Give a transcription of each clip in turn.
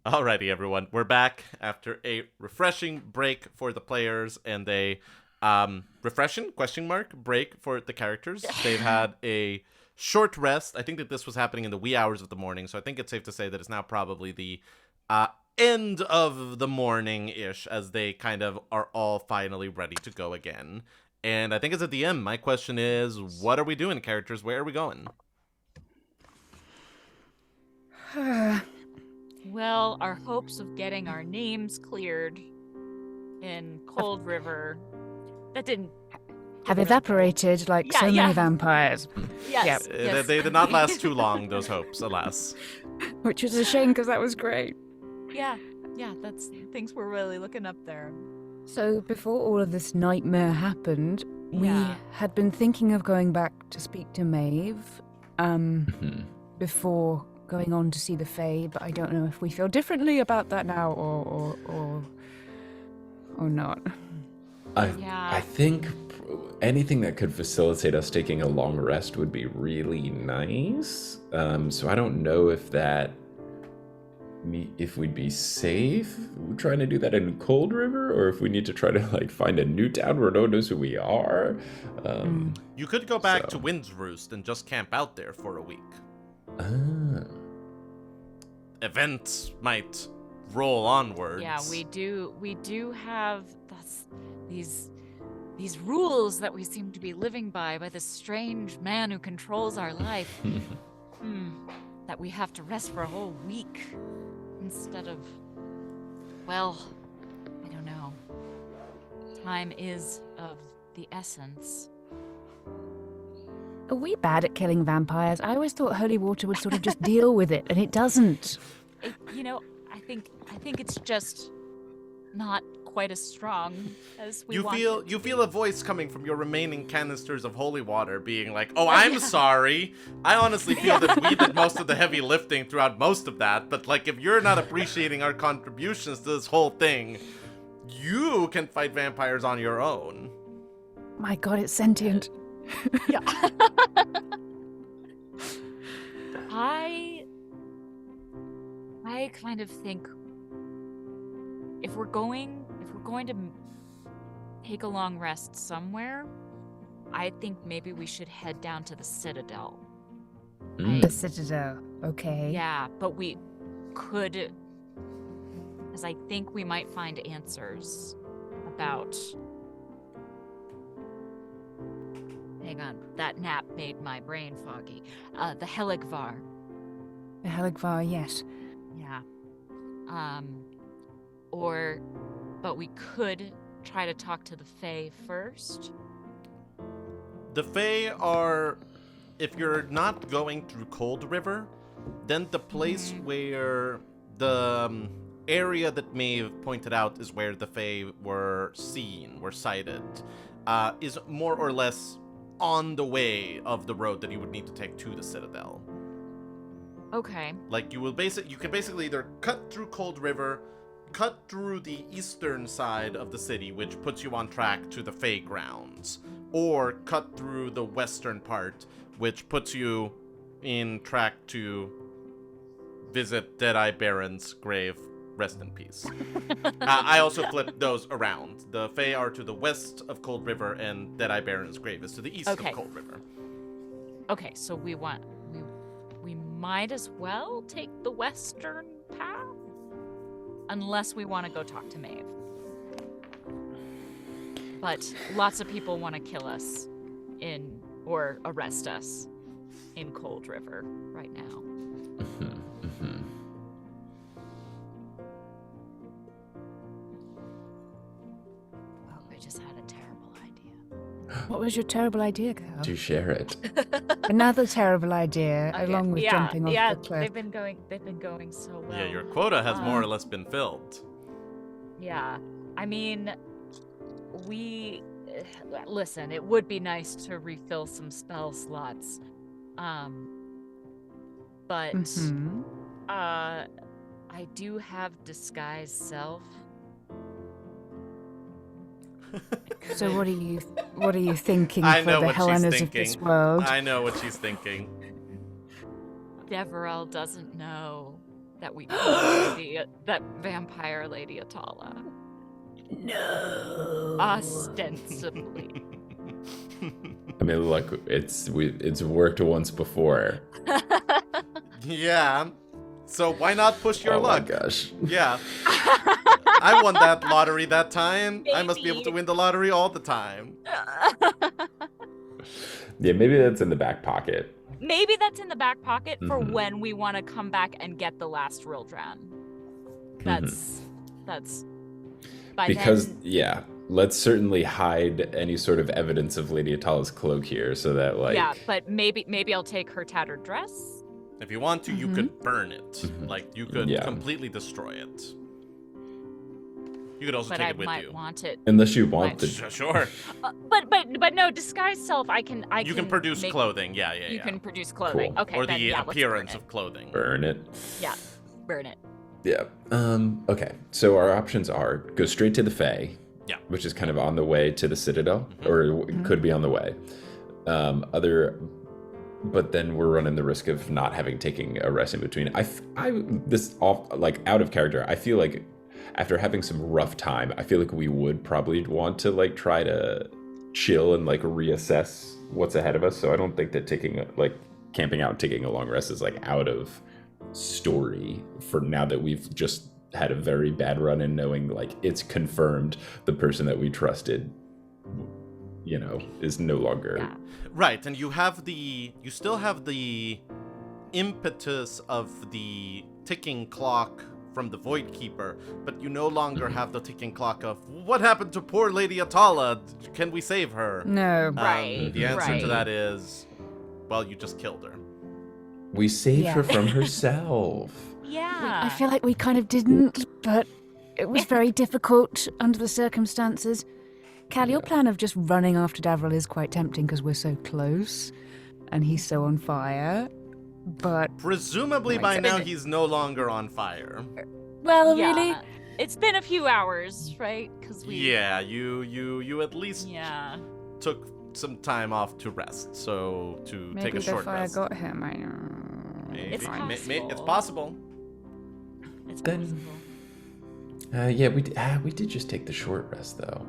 Alrighty, everyone. We're back after a refreshing break for the players and a refreshing question mark break for the characters. They've had a short rest. I think that this was happening in the wee hours of the morning, so I think it's safe to say that it's now probably the end of the morning-ish as they kind of are all finally ready to go again. And I think as a DM, my question is, what are we doing, characters? Where are we going? Well, our hopes of getting our names cleared in Cold River, that didn't have evaporated like so many vampires. Yes, yes. They did not last too long, those hopes, alas. Which was a shame because that was great. Yeah, that's things were really looking up there. So before all of this nightmare happened, we had been thinking of going back to speak to Maeve before going on to see the Fae, but I don't know if we feel differently about that now or not. I think anything that could facilitate us taking a long rest would be really nice. So I don't know if we'd be safe trying to do that in Cold River, or if we need to try to find a new town where no one knows who we are. You could go back to Wind's Roost and just camp out there for a week. Events might roll onwards. Yeah, we do have these rules that we seem to be living by this strange man who controls our life. That we have to rest for a whole week instead of, well, I don't know. Time is of the essence. Are we bad at killing vampires? I always thought holy water would sort of just deal with it, and it doesn't. I think it's just not quite as strong as we want. You feel a voice coming from your remaining canisters of holy water being like, "Oh, I'm sorry. I honestly feel that we did most of the heavy lifting throughout most of that, but if you're not appreciating our contributions to this whole thing, you can fight vampires on your own." My God, it's sentient. Yeah. I kind of think if we're going to take a long rest somewhere, I think maybe we should head down to the Citadel. The Citadel, okay. Yeah, but we could, because I think we might find answers about. Hang on, that nap made my brain foggy. The Heligvar. The Heligvar, yes. Yeah. But we could try to talk to the Fae first. The Fae are, if you're not going through Cold River, then the place where the area that Maeve pointed out is where the Fae were sighted, is more or less on the way of the road that you would need to take to the Citadel. Okay. You can basically either cut through Cold River, cut through the eastern side of the city, which puts you on track to the Fae grounds, or cut through the western part, which puts you in track to visit Deadeye Baron's grave. Rest in peace. I also flipped those around. The Fae are to the west of Cold River, and Deadeye Baron's grave is to the east of Cold River. Okay, so we might as well take the western path, unless we want to go talk to Maeve. But lots of people want to kill us or arrest us in Cold River right now. I just had a terrible idea. What was your terrible idea, Cal? Do share it. Another terrible idea, along with jumping off the cliff. They've been going so well. Yeah, your quota has more or less been filled. Yeah, I mean, listen, it would be nice to refill some spell slots, but I do have disguise self. So what are you thinking I for know the what she's Helenas thinking. of this world? I know what she's thinking. Gabriel doesn't know. that we killed that vampire Lady Atala. No. Ostensibly. I mean, look, it's worked once before. Yeah. So why not push your luck? Oh my gosh. Yeah. I won that lottery that time. I must be able to Maybe. win the lottery all the time. Yeah, maybe that's in the back pocket. Maybe that's in the back pocket for Mhm. when we want to come back and get the last Rildran. That's by Because then. yeah, let's certainly hide any sort of evidence of Lady Atala's cloak here, so that like Yeah, but maybe I'll take her tattered dress. If you want to, you could burn it. Mhm. Like, you could Yeah. completely destroy it. You could also But take I it with might you. want it. unless you want Might- the Sure. But no, disguise self. I can. You can produce make- clothing. Yeah. You can produce clothing. Cool. Okay. Or then, the yeah, let's appearance burn of clothing. burn it. Yeah, burn it. Yeah. Okay. So our options are go straight to the Fae. Yeah. Which is kind of on the way to the Citadel, or could be on the way. But then we're running the risk of not having taken a rest in between. Out of character. I feel like after having some rough time, I feel like we would probably want to like try to chill and like reassess what's ahead of us. So I don't think that camping out and taking a long rest is like out of story for now that we've just had a very bad run and knowing like it's confirmed the person that we trusted, is no longer. Yeah. Right, and you still have the impetus of the ticking clock from the Void Keeper, but you no longer have the ticking clock of what happened to poor Lady Atala? Can we save her? No. Right, The answer to right. that is, well, you just killed her. We saved Yeah. her from herself. Yeah. I feel like we kind of didn't, but it was very difficult under the circumstances. Cal, your plan of just running after Gabriel is quite tempting because we're so close and he's so on fire. But, Presumably Right. by now he's no longer on fire. well, Yeah. really? It's been a few hours, right? Because we. Yeah, you at least Yeah. took some time off to rest, so to Maybe take a the short fire rest. got him. I know. Maybe. It's It's possible. possible. It's Then- possible. Yeah, we did just take the short rest though,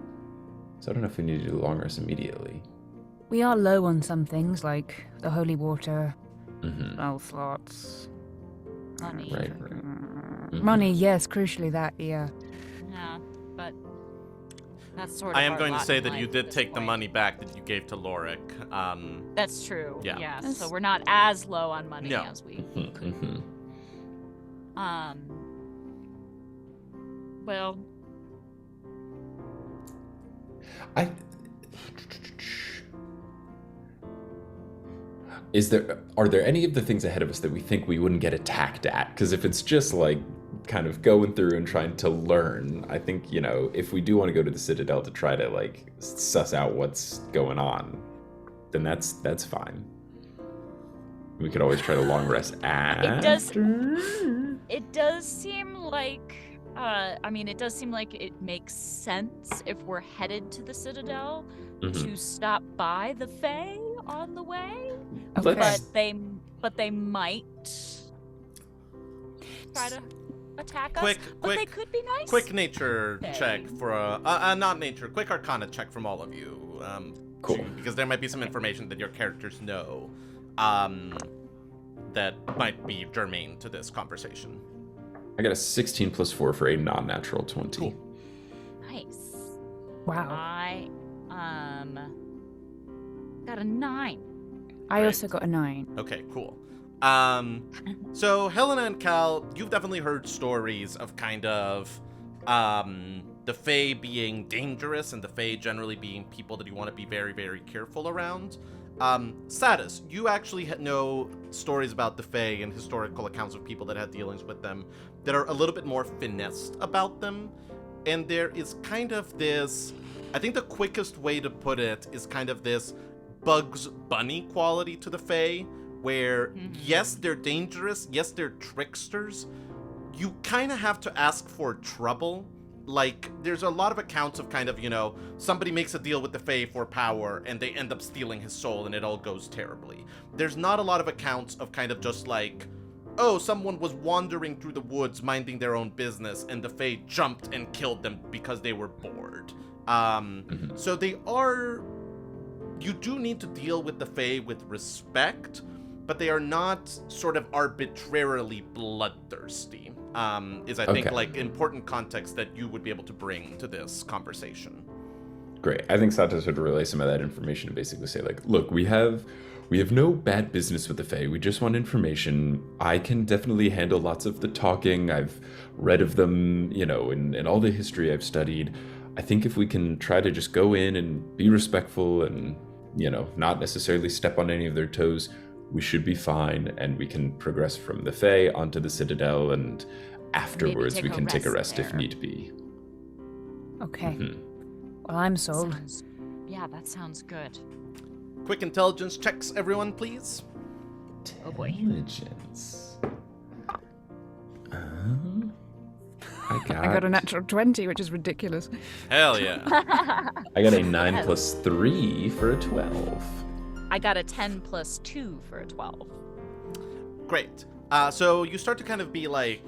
so I don't know if we need to do the long rest immediately. We are low on some things like the holy water, Mm-hmm. spell slots. Money. Right. Money, yes, crucially that, yeah. Yeah, but that's sort of. I am our going to lot say in that you life at did this take the point. money back that you gave to Lorik. That's true. Yeah. Yeah. That's- So we're not as low on money No. as we Mm-hmm. could. Well, Are there any of the things ahead of us that we think we wouldn't get attacked at? Because if it's just like kind of going through and trying to learn, I think, if we do want to go to the Citadel to try to like suss out what's going on, then that's fine. We could always try to long rest after. it does seem like. It does seem like it makes sense if we're headed to the Citadel Mhm. to stop by the Fae on the way. Okay. Let's- But they might try to attack us. But they could be nice. Quick nature Okay. check for quick arcana check from all of you. Cool. Because there might be some information that your characters know, that might be germane to this conversation. I got a 16 plus 4 for a non-natural 20. Cool. Nice. Wow. I got a 9. I Right. also got a 9. Okay, cool. So Helena and Cal, you've definitely heard stories of kind of the Fae being dangerous and the Fae generally being people that you want to be very, very careful around. Satus, you actually know stories about the Fae and historical accounts of people that had dealings with them that are a little bit more finessed about them. And there is kind of this, I think the quickest way to put it is kind of this Bugs Bunny quality to the Fae, where yes, they're dangerous, yes, they're tricksters. You kind of have to ask for trouble. Like, there's a lot of accounts of kind of, somebody makes a deal with the Fae for power and they end up stealing his soul and it all goes terribly. There's not a lot of accounts of kind of just like oh, someone was wandering through the woods minding their own business, and the Fae jumped and killed them because they were bored. So they are... You do need to deal with the Fae with respect, but they are not sort of arbitrarily bloodthirsty, is I think, like, important context that you would be able to bring to this conversation. Great. I think Satus would relay some of that information and basically say, like, look, we have no bad business with the Fae. We just want information. I can definitely handle lots of the talking. I've read of them, you know, in all the history I've studied. I think if we can try to just go in and be respectful and, you know, not necessarily step on any of their toes, we should be fine, and we can progress from the Fae onto the Citadel, and afterwards we can take a rest if need be. Okay. Well, I'm sold. Yeah, that sounds good. Quick intelligence checks, everyone, please. Oh boy. Intelligence. I got a natural 20, which is ridiculous. Hell yeah. I got a 9 plus 3 for a 12. I got a 10 plus 2 for a 12. Great. So you start to kind of be like,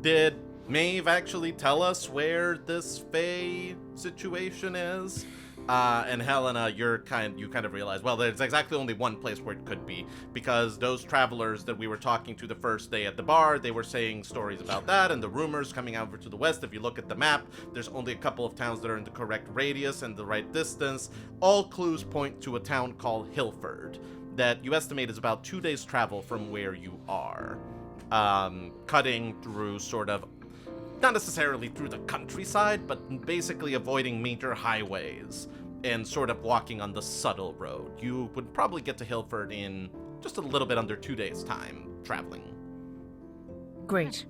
did Maeve actually tell us where this Fae situation is? And Helena, you kind of realize, well, there's exactly only one place where it could be, because those travelers that we were talking to the first day at the bar, they were saying stories about that, and the rumors coming over to the west. If you look at the map, there's only a couple of towns that are in the correct radius and the right distance. All clues point to a town called Hilford, that you estimate is about 2 days' travel from where you are, cutting through sort of, not necessarily through the countryside, but basically avoiding major highways and sort of walking on the subtle road. You would probably get to Hilford in just a little bit under 2 days' time traveling. Great.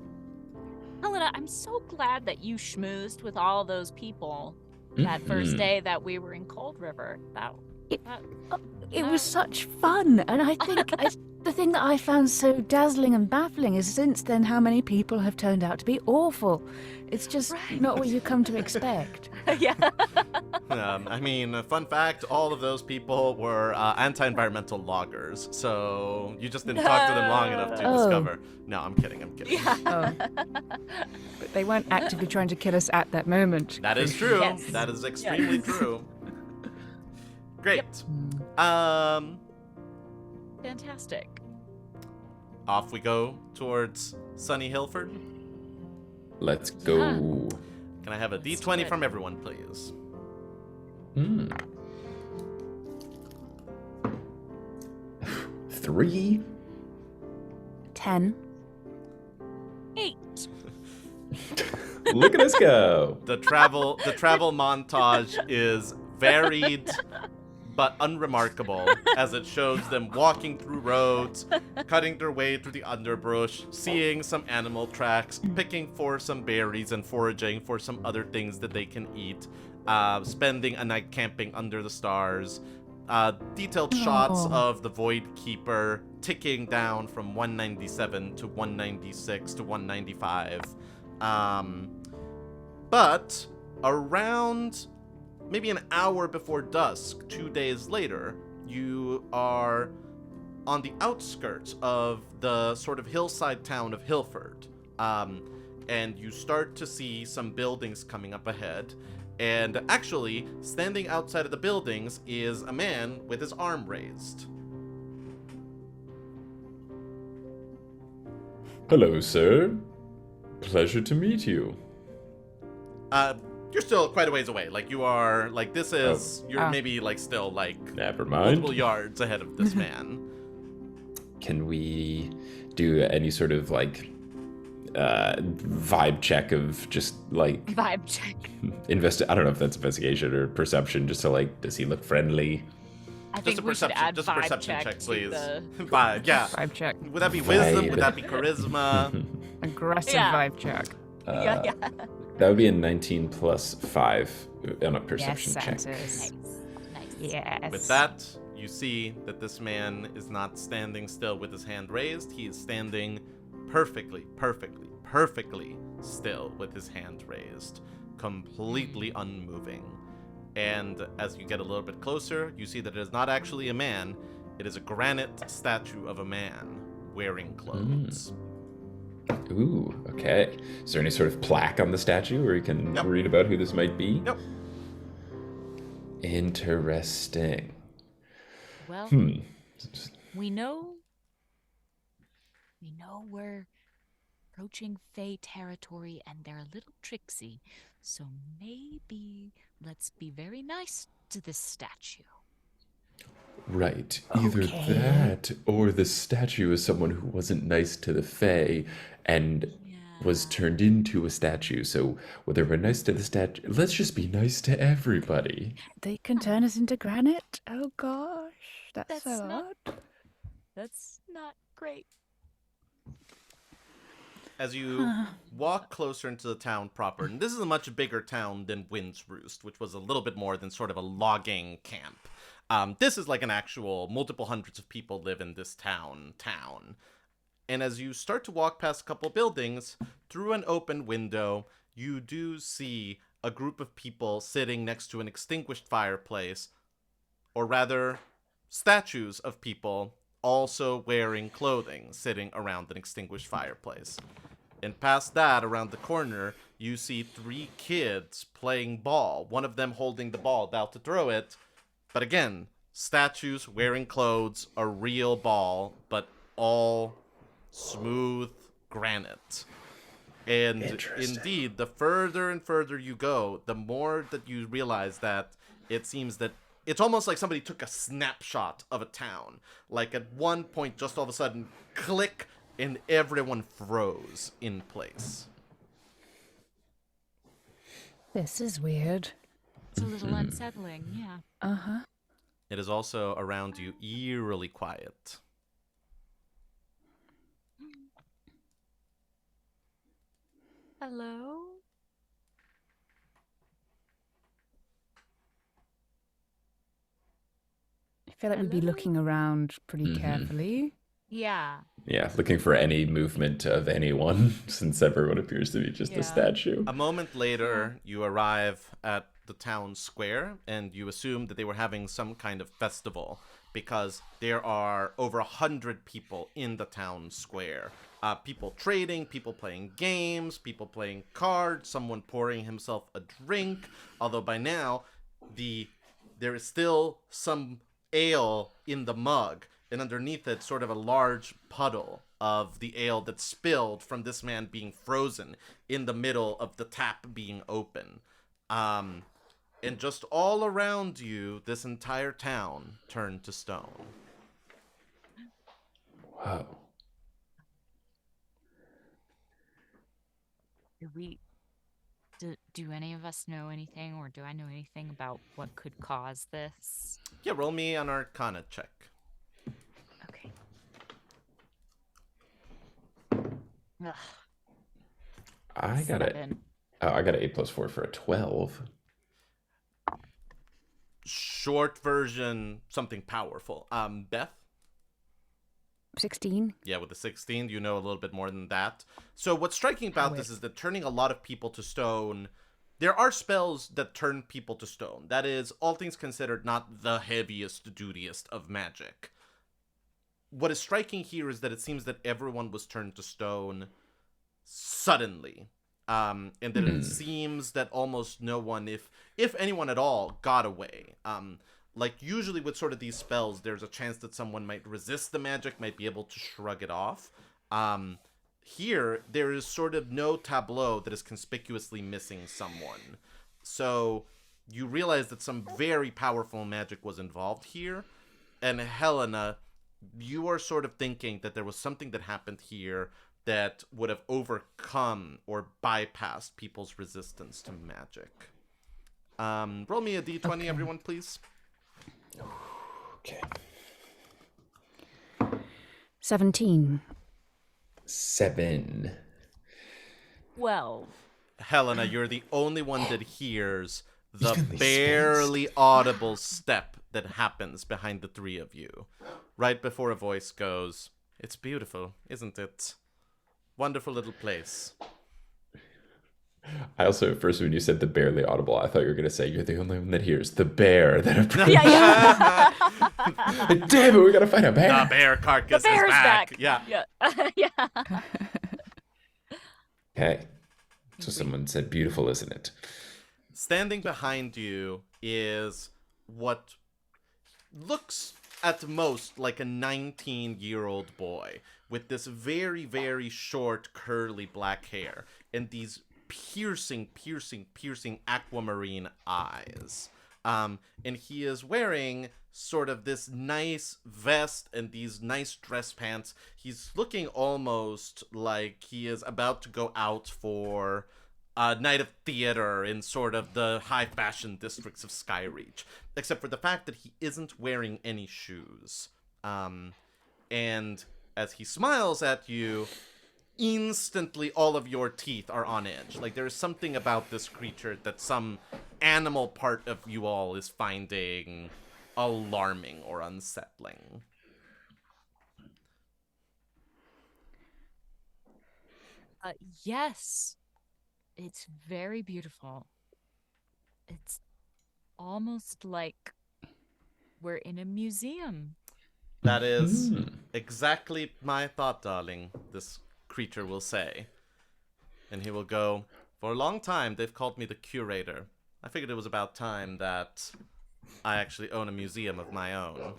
Helena, I'm so glad that you schmoozed with all those people that first day that we were in Cold River. It was such fun, and I think the thing that I found so dazzling and baffling is since then how many people have turned out to be awful. It's just not what you come to expect. Yeah. I mean, fun fact, all of those people were anti-environmental loggers, so you just didn't talk to them long enough to discover. No, I'm kidding. Yeah. But they weren't actively trying to kill us at that moment. That is true. Yes. That is extremely true. Great. Fantastic. Off we go towards sunny Hilford. Let's go. Can I have a D20 from everyone, please? 3. 10. 8. Look at us go. The travel montage is varied but unremarkable, as it shows them walking through roads, cutting their way through the underbrush, seeing some animal tracks, picking for some berries and foraging for some other things that they can eat, spending a night camping under the stars, detailed shots of the Void Keeper ticking down from 197 to 196 to 195. But around maybe an hour before dusk, 2 days later, you are on the outskirts of the sort of hillside town of Hilford. And you start to see some buildings coming up ahead. And actually, standing outside of the buildings is a man with his arm raised. Hello, sir. Pleasure to meet you. You're still quite a ways away. Like, you are, like, this is, you're maybe, like, still, like, Never mind. multiple yards ahead of this man. Can we do any sort of, like, vibe check of just, like... Vibe check. I don't know if that's investigation or perception, just to, like, does he look friendly? I think we should add just a vibe perception check, please. to the... Vibe, yeah. Vibe check. Would that be wisdom? Vibe. Would that be charisma? Aggressive Yeah. vibe check. Yeah. That would be a 19 plus 5 on a perception Yes, check. Satus. Nice. Yes. With that, you see that this man is not standing still with his hand raised. He is standing perfectly still with his hand raised, completely unmoving. And as you get a little bit closer, you see that it is not actually a man. It is a granite statue of a man wearing clothes. Ooh, okay. Is there any sort of plaque on the statue where you can read about who this might be? Yep. Interesting. Well, we know we're approaching Fae territory and they're a little tricksy. So maybe let's be very nice to this statue. Right. Either that or the statue is someone who wasn't nice to the Fae and was turned into a statue. So whether we're nice to the statue, let's just be nice to everybody. They can turn us into granite? Oh gosh, that's so odd. That's not great. As you walk closer into the town proper, and this is a much bigger town than Wind's Roost, which was a little bit more than sort of a logging camp. This is like an actual multiple hundreds of people live in this town. And as you start to walk past a couple buildings, through an open window, you do see a group of people sitting next to an extinguished fireplace, or rather, statues of people also wearing clothing sitting around an extinguished fireplace. And past that, around the corner, you see 3 kids playing ball, one of them holding the ball, about to throw it. But again, statues wearing clothes, a real ball, but all smooth granite. And indeed, the further and further you go, the more that you realize that it seems that it's almost like somebody took a snapshot of a town. Like at one point, just all of a sudden, click, and everyone froze in place. This is weird. It's a little unsettling, yeah. Uh-huh. It is also around you eerily quiet. Hello? I feel like we'd be looking around pretty carefully. Yeah. Yeah, looking for any movement of anyone, since everyone appears to be just a statue. A moment later, you arrive at the town square, and you assume that they were having some kind of festival, because there are over 100 people in the town square. People trading, people playing games, people playing cards, someone pouring himself a drink, although by now, there is still some ale in the mug, and underneath it, sort of a large puddle of the ale that spilled from this man being frozen in the middle of the tap being open. And just all around you, this entire town turned to stone. Wow. Do any of us know anything, or do I know anything about what could cause this? Yeah, roll me an Arcana check. Okay. Ugh. I got it. 7. I got an 8+4 for a 12. Short version, something powerful. Beth? 16. Yeah, with the 16, you know a little bit more than that. So what's striking about this is that turning a lot of people to stone, there are spells that turn people to stone. That is, all things considered, not the heaviest, dutiest of magic. What is striking here is that it seems that everyone was turned to stone suddenly. And that it seems that almost no one, if anyone at all, got away. Like, usually with sort of these spells, there's a chance that someone might resist the magic, might be able to shrug it off. Here, there is sort of no tableau that is conspicuously missing someone. So, you realize that some very powerful magic was involved here. And Helena, you are sort of thinking that there was something that happened here that would have overcome or bypassed people's resistance to magic. Roll me a d20, everyone, please. Okay. 17. 7. 12. Helena, you're the only one that hears the barely audible step that happens behind the 3 of you. Right before a voice goes, "It's beautiful, isn't it? Wonderful little place." I also, at first, when you said the barely audible, I thought you were going to say you're the only one that hears the bear that approaches. Yeah, Like, damn it, we got to find a bear. The bear carcass The bear's is back. back. Yeah. Yeah. Okay. So someone said beautiful, isn't it? Standing behind you is what looks at most like a 19-year-old boy with this very, very short, curly black hair and these piercing aquamarine eyes. And he is wearing sort of this nice vest and these nice dress pants. He's looking almost like he is about to go out for a night of theater in sort of the high fashion districts of Skyreach, except for the fact that he isn't wearing any shoes. And as he smiles at you, instantly all of your teeth are on edge. Like, there's something about this creature that some animal part of you all is finding alarming or unsettling. Yes. It's very beautiful. It's almost like we're in a museum. That is exactly my thought, darling, this creature will say. And he will go, for a long time, they've called me the curator. I figured it was about time that I actually own a museum of my own.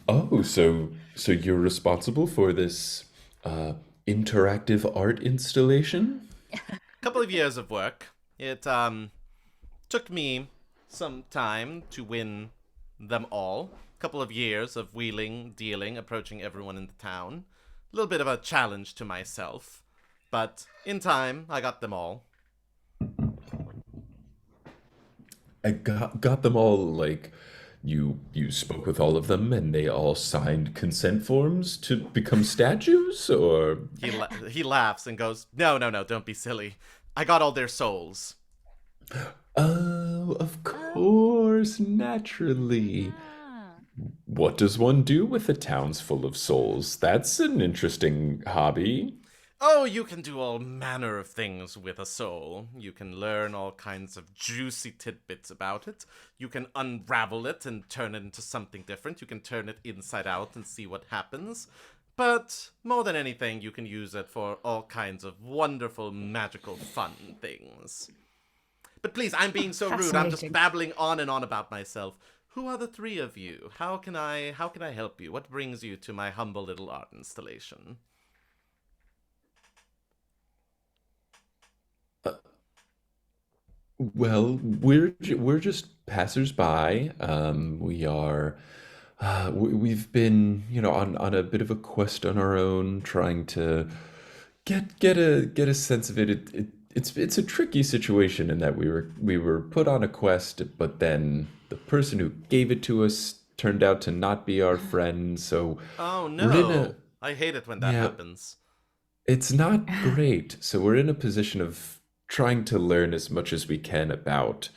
Oh, so you're responsible for this interactive art installation? A couple of years of work. It took me some time to win them all. A couple of years of wheeling, dealing, approaching everyone in the town. A little bit of a challenge to myself. But in time, I got them all. I got them all, like, you spoke with all of them and they all signed consent forms to become statues, or? He laughs and goes, no, don't be silly. I got all their souls. Oh, of course, naturally. Ah. What does one do with a town's full of souls? That's an interesting hobby. Oh, you can do all manner of things with a soul. You can learn all kinds of juicy tidbits about it. You can unravel it and turn it into something different. You can turn it inside out and see what happens. But more than anything, you can use it for all kinds of wonderful, magical, fun things. But please, I'm being so rude. I'm just Fascinating. babbling on and on about myself. Who are the three of you? How can I help you? What brings you to my humble little art installation? Well, we're just passersby. We've been, on a bit of a quest on our own, trying to get a sense of it. It's a tricky situation in that we were put on a quest, but then the person who gave it to us turned out to not be our friend. So Oh we're in no. a I hate it when that yeah, happens. it's not great. So we're in a position of trying to learn as much as we can about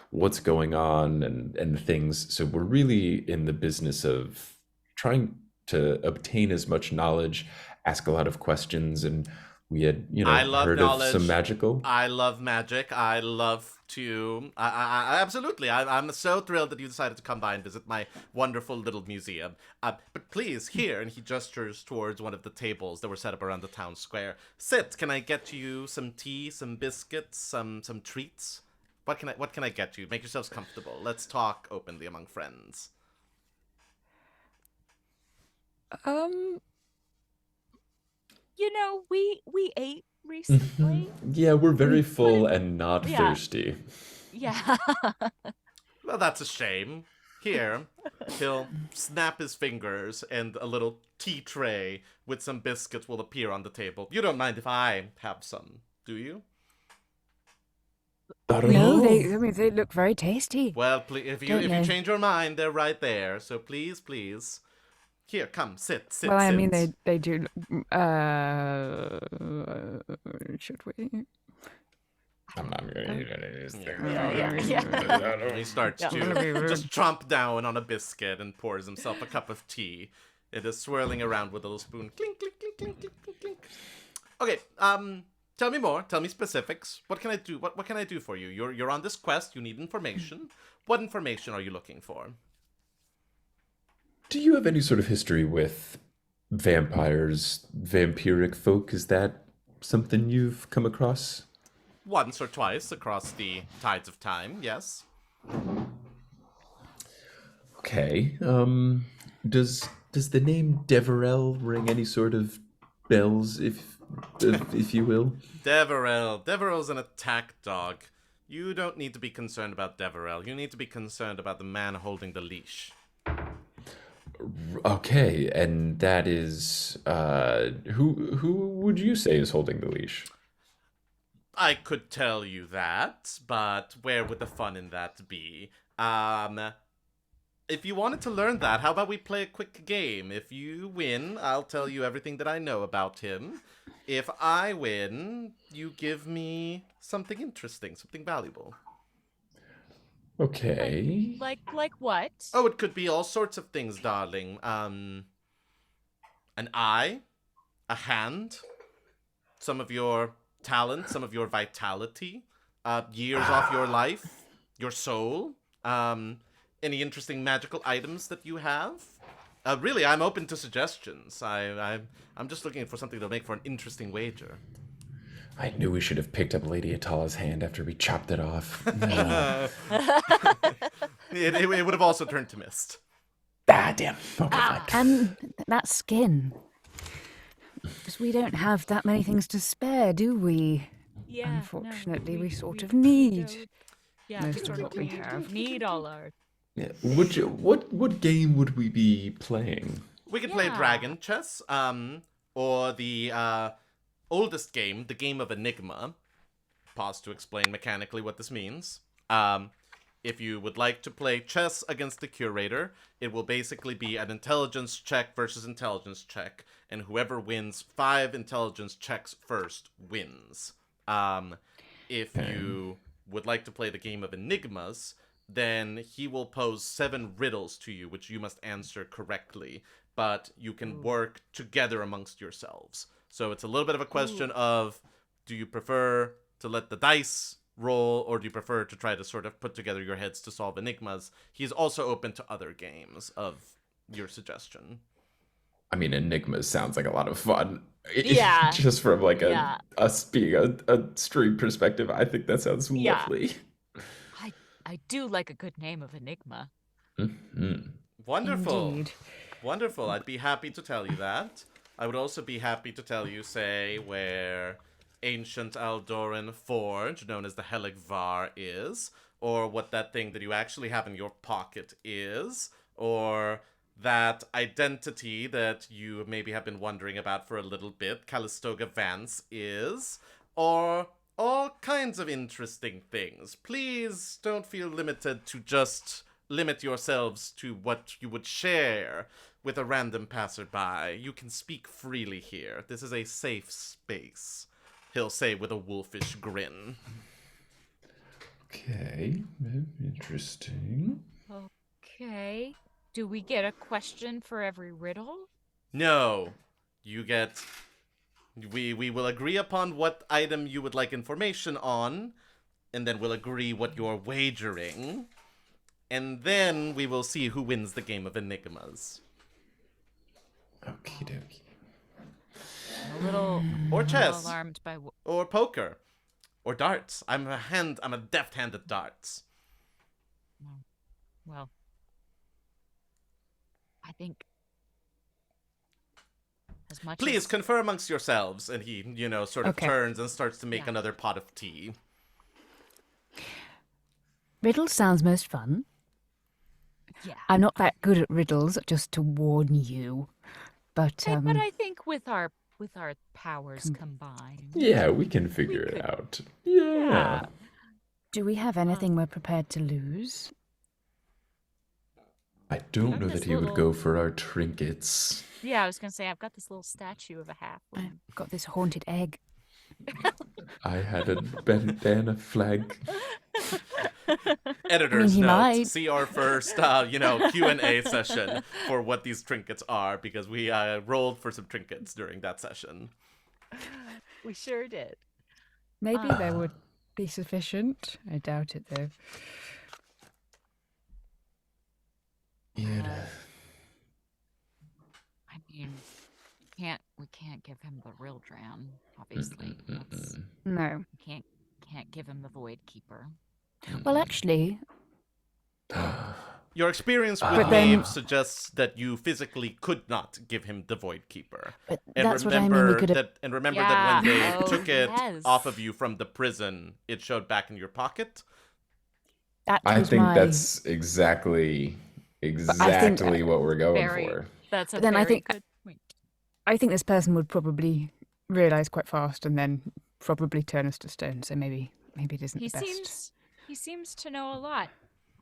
what's going on and things. So we're really in the business of trying to obtain as much knowledge, ask a lot of questions, and we had, I love heard of some knowledge. magical. I love magic. I love to. I absolutely. I'm so thrilled that you decided to come by and visit my wonderful little museum. But please, here, and he gestures towards one of the tables that were set up around the town square. Sit. Can I get you some tea, some biscuits, some treats? What can I get you? Make yourselves comfortable. Let's talk openly among friends. We ate recently. Yeah, we're very full and not Yeah. thirsty. Yeah. Well, that's a shame. Here, he'll snap his fingers and a little tea tray with some biscuits will appear on the table. You don't mind if I have some, do you? Not at No, all. they look very tasty. Well, please, if Don't you know. change your mind, they're right there. So please. Here, come, sit. Well, I mean, sit. they do. Should we? I'm not gonna eat any of these things. And he starts Yeah. to just chomp down on a biscuit and pours himself a cup of tea. It is swirling around with a little spoon. Clink, clink, clink, clink, clink, clink, clink. Okay, Tell me more. Tell me specifics. What can I do? What can I do for you? You're on this quest. You need information. What information are you looking for? Do you have any sort of history with vampires, vampiric folk? Is that something you've come across? Once or twice across the tides of time, yes. Okay. Does the name Deverell ring any sort of bells, if you will? Deverell's an attack dog. You don't need to be concerned about Deverell. You need to be concerned about the man holding the leash. Okay, and that is who would you say is holding the leash? I could tell you that, but where would the fun in that be? If you wanted to learn that, how about we play a quick game? If you win, I'll tell you everything that I know about him. If I win, you give me something interesting, something valuable. Okay. Like what? Oh, it could be all sorts of things, darling. An eye, a hand, some of your talent, some of your vitality, years off your life, your soul, any interesting magical items that you have. Really, I'm open to suggestions. I'm just looking for something to make for an interesting wager. I knew we should have picked up Lady Atala's hand after we chopped it off. It would have also turned to mist. Ah, damn. Okay, fine. And that skin. Because we don't have that many things to spare, do we? Yeah. Unfortunately, we sort of need. Yeah, most sort of of what we have. Need all our. Yeah. What game would we be playing? We could play Yeah. dragon chess, or the oldest game, the game of Enigma. Pause to explain mechanically what this means. If you would like to play chess against the curator, it will basically be an intelligence check versus intelligence check, and whoever wins 5 intelligence checks first wins. If you would like to play the game of Enigmas, then he will pose 7 riddles to you, which you must answer correctly, but you can work together amongst yourselves. So it's a little bit of a question of, do you prefer to let the dice roll, or do you prefer to try to sort of put together your heads to solve enigmas? He's also open to other games of your suggestion. I mean, Enigma sounds like a lot of fun. Yeah. Just from like Yeah. us being a stream perspective, I think that sounds Yeah. lovely. I do like a good name of Enigma. Mm-hmm. Wonderful. Indeed. Wonderful. I'd be happy to tell you that. I would also be happy to tell you, say, where ancient Aldoran forge, known as the Heligvar, is, or what that thing that you actually have in your pocket is, or that identity that you maybe have been wondering about for a little bit, Calistoga Vance, is, or all kinds of interesting things. Please don't feel limited to just limit yourselves to what you would share with a random passerby. You can speak freely here. This is a safe space, he'll say with a wolfish grin. Okay, interesting. Okay. Do we get a question for every riddle? No, you get... We will agree upon what item you would like information on, and then we'll agree what you're wagering, and then we will see who wins the game of enigmas. Okie dokie. I'm a little Or chess. alarmed by Or poker. Or darts. I'm a deft hand at darts. well. I think as much Please as confer amongst yourselves. And he, sort of Okay. turns and starts to make Yeah. another pot of tea. Riddles sounds most fun. yeah. I'm not that good at riddles, just to warn you. But But I think with our powers combined. Yeah, we can figure it out. Yeah. do we have anything we're prepared to lose? I don't Got know this that he would little- go for our trinkets. Yeah, I was gonna say I've got this little statue of a halfling. I've got this haunted egg. I had a bandana flag. Editor's he note. might. See our first, Q&A session for what these trinkets are, because we rolled for some trinkets during that session. We sure did. Maybe there would be sufficient. I doubt it, though. I mean, we can't give him the real Dran, obviously. No. Can't give him the Void Keeper. Well, actually, Your experience with But then- Maeve suggests that you physically could not give him the Void Keeper. but And that's what I mean. We could have. remember that when they Yeah. Oh, took it yes. off of you from the prison, it showed back in your pocket. That I was think my... that's exactly what we're going for. That's a But then I very think- good point. I think this person would probably realize quite fast and then probably turn us to stone. So maybe it isn't the best. He seems to know a lot.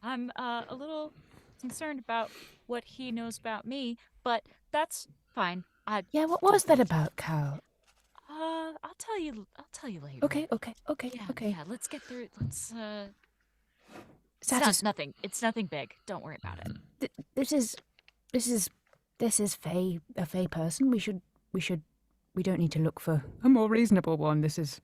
I'm a little concerned about what he knows about me, but that's fine. Yeah, what was that about, Cal? I'll tell you later. Okay. Yeah, let's get through it. Let's Satus, It's nothing big. Don't worry about it. this is a Fey person. We don't need to look for a more reasonable one. This is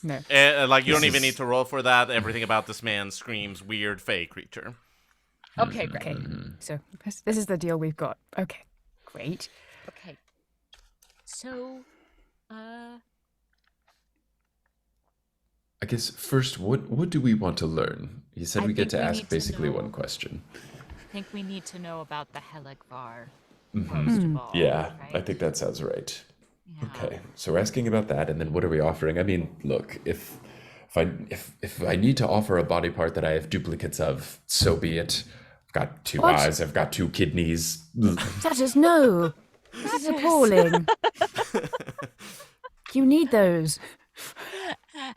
no. Like, you don't This even is- need to roll for that. Everything about this man screams weird Fey creature. Okay, great. Okay, so this is the deal we've got. Okay, great. Okay. So, I guess first, what do we want to learn? He said I we get think to we ask need to basically know- one question. I think we need to know about the Heligvar Mhm. first of all. Yeah, I right? think that sounds right. Yeah. Okay, so we're asking about that, and then what are we offering? I mean, look, if I need to offer a body part that I have duplicates of, so be it. I've got two What? eyes, I've got two kidneys. Satus, no. This is appalling. You need those.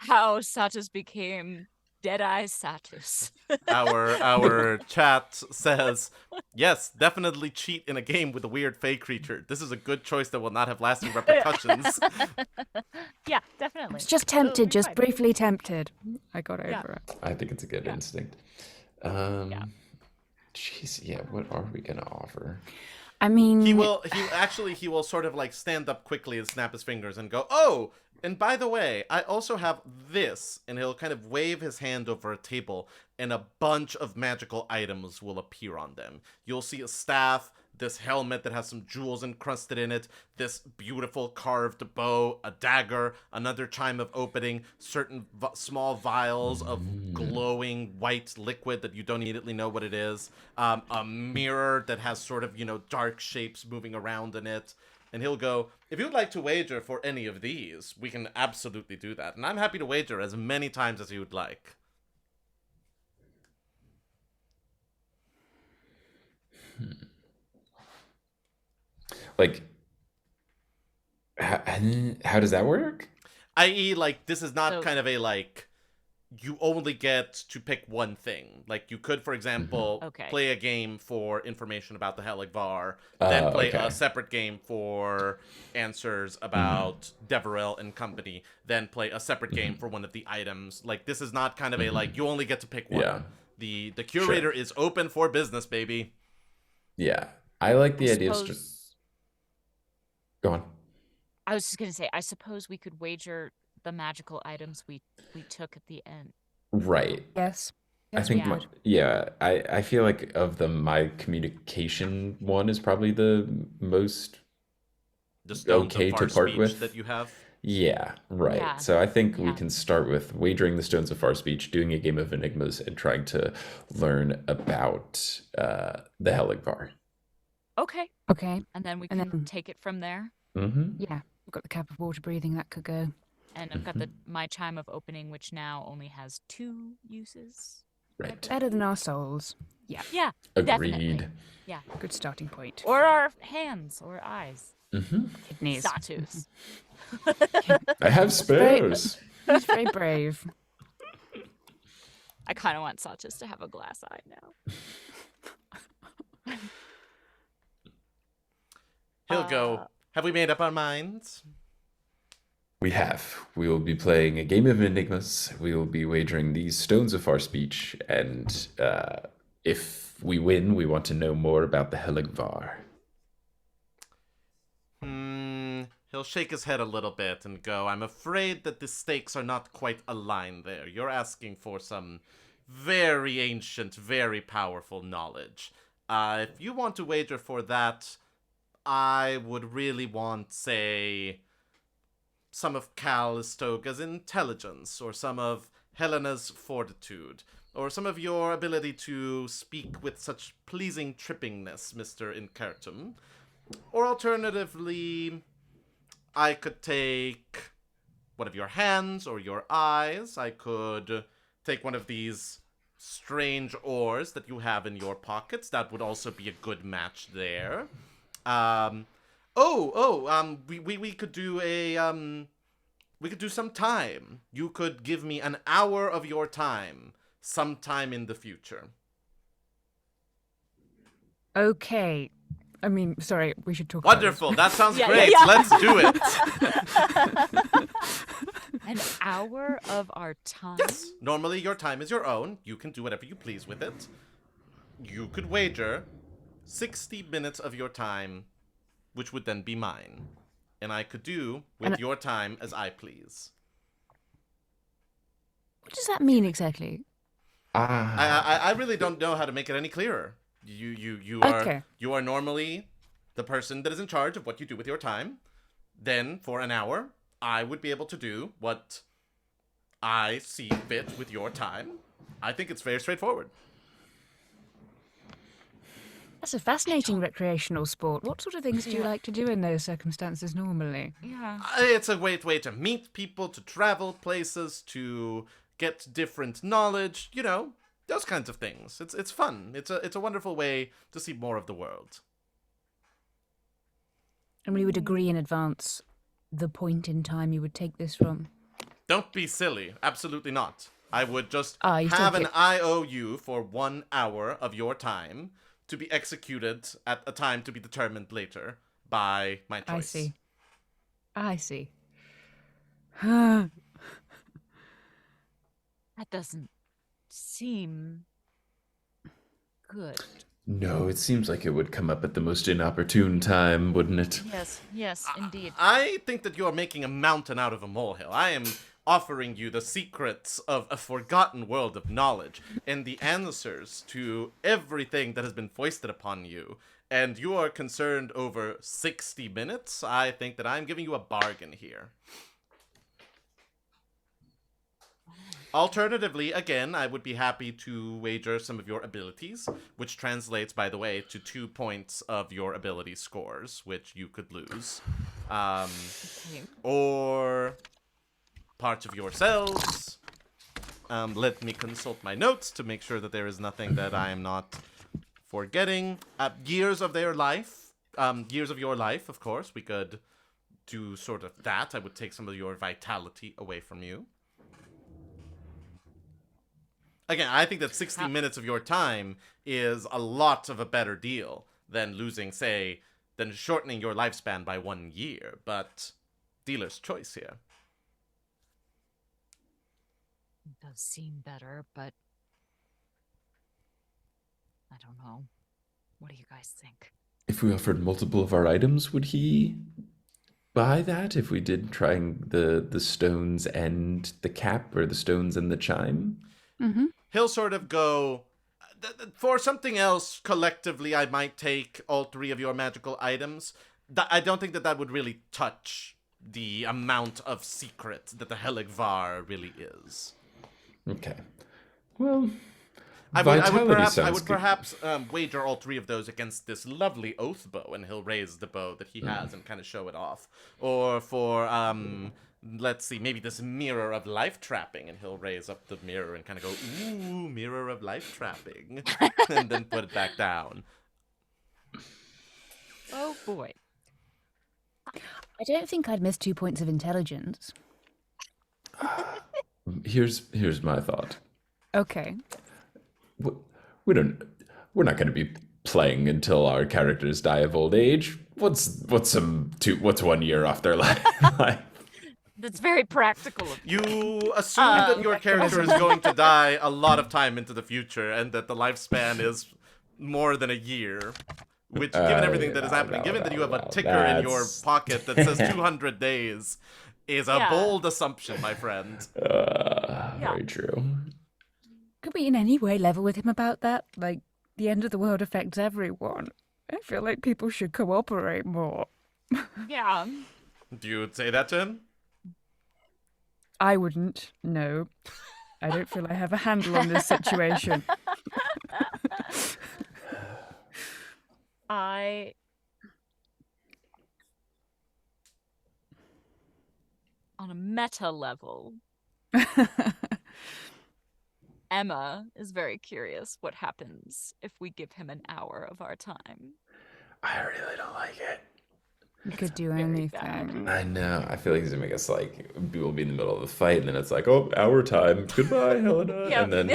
How Satus became Deadeye Satus. Our chat says, yes, definitely cheat in a game with a weird Fey creature. This is a good choice that will not have lasting repercussions. Yeah, definitely. It's just It'll be tempted, just fine. briefly tempted. I got over Yeah. it. I think it's a good instinct. Jeez, yeah, what are we gonna offer? I mean, He will sort of like stand up quickly and snap his fingers and go, oh, and by the way, I also have this. And he'll kind of wave his hand over a table and a bunch of magical items will appear on them. You'll see a staff, this helmet that has some jewels encrusted in it, this beautiful carved bow, a dagger, another chime of opening, certain small vials of glowing white liquid that you don't immediately know what it is, a mirror that has sort of, dark shapes moving around in it. And he'll go, if you'd like to wager for any of these, we can absolutely do that. And I'm happy to wager as many times as you would like. Like, how does that work? I.e., like, this is not So- kind of a, like, you only get to pick one thing. Like, you could, for example, Okay. play a game for information about the Heligvar, then play okay. a separate game for answers about Gabriel and company, then play a separate game for one of the items. Like, this is not kind of a, like, you only get to pick one. Yeah. The curator is open for business, baby. Yeah, I like the I idea of... suppose- Go on. I was just gonna say, I suppose we could wager the magical items we took at the end. Right. yes. I Yes, think, we yeah. would. I feel like of them, my communication one is probably the most The stones Okay of to far part speech with. that you have. Yeah, right. Yeah. So I think we Yeah. can start with wagering the Stones of Far Speech, doing a game of Enigmas, and trying to learn about the Heligvar. Okay. Okay. And then we And can then- take it from there. Mm-hmm. Yeah. We've got the cap of water breathing. That could go. And I've got my chime of opening, which now only has 2 uses. Right. Better than our souls. Yeah. Yeah, Agreed. definitely. Yeah. Good starting point. Or our hands or eyes. Mm-hmm. Kidneys. Satus. I have spares. He's very brave. I kind of want Satus to have a glass eye now. He'll go, have we made up our minds? We have. We will be playing a game of Enigmas. We will be wagering these Stones of Far Speech, and if we win, we want to know more about the Heligvar. He'll shake his head a little bit and go, I'm afraid that the stakes are not quite aligned there. You're asking for some very ancient, very powerful knowledge. If you want to wager for that, I would really want, say, some of Calistoga's intelligence, or some of Helena's fortitude, or some of your ability to speak with such pleasing trippingness, Mr. Incartum. Or alternatively, I could take one of your hands or your eyes. I could take one of these strange ores that you have in your pockets. That would also be a good match there. We could do we could do some time. You could give me an hour of your time sometime in the future. Okay. I mean, sorry, we should talk about Wonderful. this. That sounds Yeah, great. yeah, yeah. Let's do it. An hour of our time? Yes. Normally your time is your own. You can do whatever you please with it. You could wager 60 minutes of your time, which would then be mine. And I could do with your time as I please. What does that mean exactly? I really don't know how to make it any clearer. You are normally the person that is in charge of what you do with your time. Then for an hour, I would be able to do what I see fit with your time. I think it's very straightforward. That's a fascinating recreational sport. What sort of things do you like to do in those circumstances normally? Yeah. It's a great way to meet people, to travel places, to get different knowledge, you know, those kinds of things. It's fun. It's a wonderful way to see more of the world. And we would agree in advance the point in time you would take this from. Don't be silly. Absolutely not. I would just you have take an it. IOU for 1 hour of your time to be executed at a time to be determined later by my choice. I see. That doesn't seem good. No, it seems like it would come up at the most inopportune time, wouldn't it? Yes, indeed. I think that you are making a mountain out of a molehill. I am offering you the secrets of a forgotten world of knowledge and the answers to everything that has been foisted upon you. And you are concerned over 60 minutes? I think that I'm giving you a bargain here. Alternatively, again, I would be happy to wager some of your abilities, which translates, by the way, to 2 points of your ability scores, which you could lose. Or parts of yourselves. Let me consult my notes to make sure that there is nothing that I am not forgetting. Years of their life. Years of your life, of course. We could do sort of that. I would take some of your vitality away from you. Again, I think that 60 minutes of your time is a lot of a better deal than losing, say, than shortening your lifespan by 1 year. But dealer's choice here. It does seem better, but I don't know. What do you guys think? If we offered multiple of our items, would he buy that? If we did trying the stones and the cap, or the stones and the chime? Mm-hmm. He'll sort of go, for something else, collectively, I might take all 3 of your magical items. I don't think that that would really touch the amount of secret that the Heligvar really is. Okay. Well, I would good. perhaps wager all 3 of those against this lovely oath bow, and he'll raise the bow that he has and kind of show it off. Or for, let's see, maybe this mirror of life trapping, and he'll raise up the mirror and kind of go, ooh, mirror of life trapping, and then put it back down. Oh boy. I don't think I'd miss 2 points of intelligence. Here's my thought. Okay. We're not going to be playing until our characters die of old age. What's 1 year off their life? That's very practical of you. You assume that your character is going to die a lot of time into the future, and that the lifespan is more than a year, Which, given everything that is happening, given that you have a ticker in your pocket that says 200 days, is a bold assumption, my friend. Very true. Could we in any way level with him about that? Like, the end of the world affects everyone. I feel like people should cooperate more. Yeah. Do you say that to him? I wouldn't, no. I don't feel I have a handle on this situation. On a meta level, Emma is very curious what happens if we give him an hour of our time. I really don't like it. We could do anything. I know. I feel like he's gonna make us like we'll be in the middle of the fight, and then it's like, oh, our time. Goodbye, Helena. Yep. And then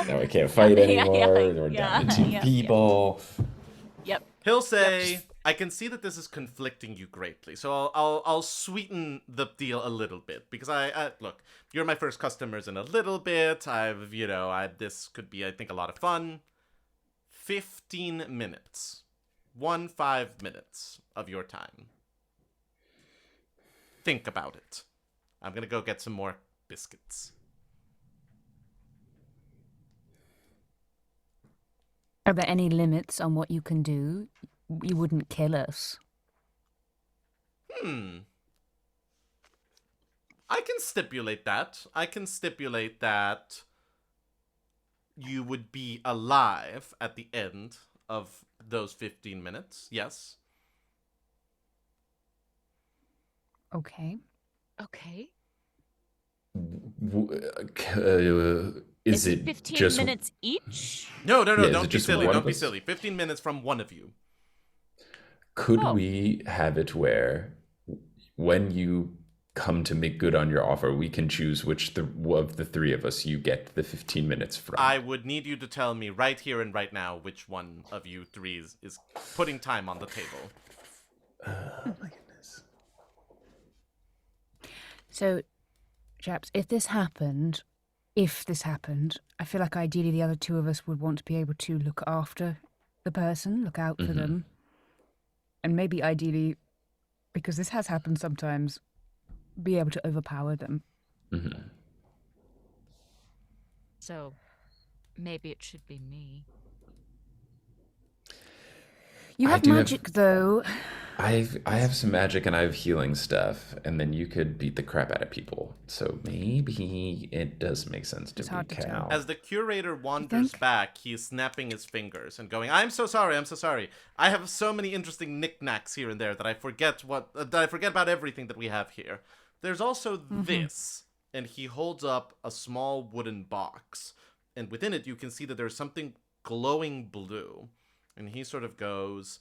now we can't fight anymore. We're down to two people. Yep. He'll say, I can see that this is conflicting you greatly, so I'll sweeten the deal a little bit, because I look, you're my first customers in a little bit. This could be, I think, a lot of fun. 15 minutes. 5 minutes of your time. Think about it. I'm gonna go get some more biscuits. Are there any limits on what you can do? You wouldn't kill us. I can stipulate that you would be alive at the end of those 15 minutes. Yes. Okay. Okay. Is it 15 just minutes each? No, Yeah, don't be silly. Don't be silly. 15 minutes from one of you. Could we have it where when you come to make good on your offer, we can choose which of the three of us you get the 15 minutes from? I would need you to tell me right here and right now which one of you three is putting time on the table. Oh my goodness. So, chaps, if this happened, I feel like ideally the other two of us would want to be able to look after the person, look out for them. And maybe ideally, because this has happened sometimes, be able to overpower them. So, maybe it should be me. You have magic, though. I have some magic and I have healing stuff, and then you could beat the crap out of people. So maybe it does make sense to be Cal. As the curator wanders back, he's snapping his fingers and going, I'm so sorry. I have so many interesting knickknacks here and there that I forget about everything that we have here. There's also this, and he holds up a small wooden box, and within it you can see that there's something glowing blue, and he sort of goes,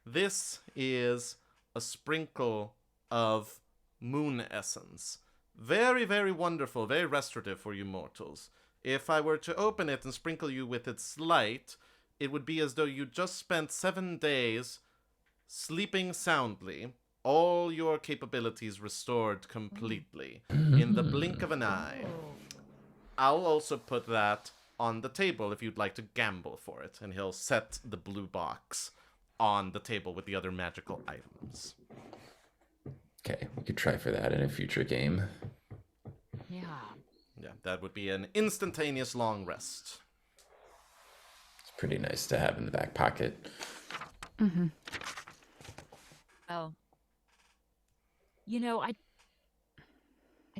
this is a sprinkle of moon essence. Very, very wonderful, very restorative for you mortals. If I were to open it and sprinkle you with its light, it would be as though you just spent 7 days sleeping soundly, all your capabilities restored completely, in the blink of an eye. I'll also put that on the table if you'd like to gamble for it, and he'll set the blue box on the table with the other magical items. Okay, we could try for that in a future game. Yeah. Yeah, that would be an instantaneous long rest. It's pretty nice to have in the back pocket. Well, I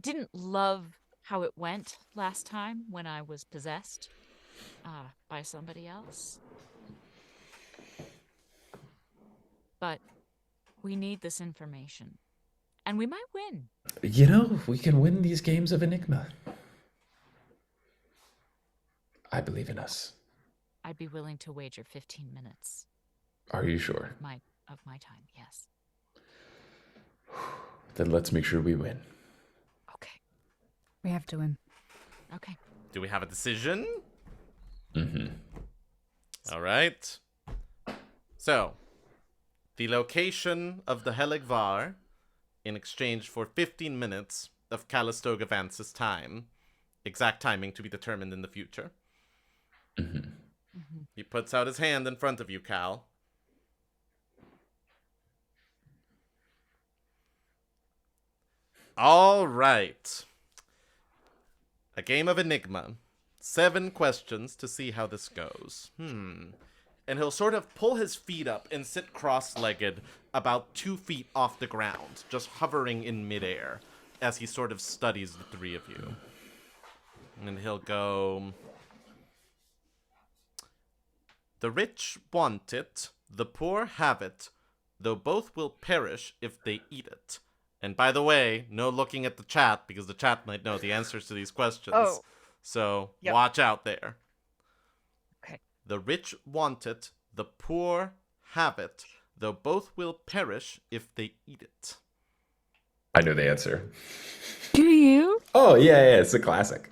didn't love how it went last time when I was possessed by somebody else. But we need this information. And we might win. We can win these games of Enigma. I believe in us. I'd be willing to wager 15 minutes. Are you sure? Of my time, yes. Then let's make sure we win. Okay. We have to win. Okay. Do we have a decision? Mm-hmm. All right. So, the location of the Heligvar in exchange for 15 minutes of Calistoga Vance's time. Exact timing to be determined in the future. Mm-hmm. He puts out his hand in front of you, Cal. All right. A game of Enigma. 7 questions to see how this goes. And he'll sort of pull his feet up and sit cross-legged about 2 feet off the ground, just hovering in midair as he sort of studies the 3 of you. And he'll go... The rich want it, the poor have it, though both will perish if they eat it. And by the way, no looking at the chat, because the chat might know the answers to these questions. Oh. So Yep. watch out there. Okay. The rich want it, the poor have it, though both will perish if they eat it. I know the answer. Do you? Oh, yeah, it's a classic.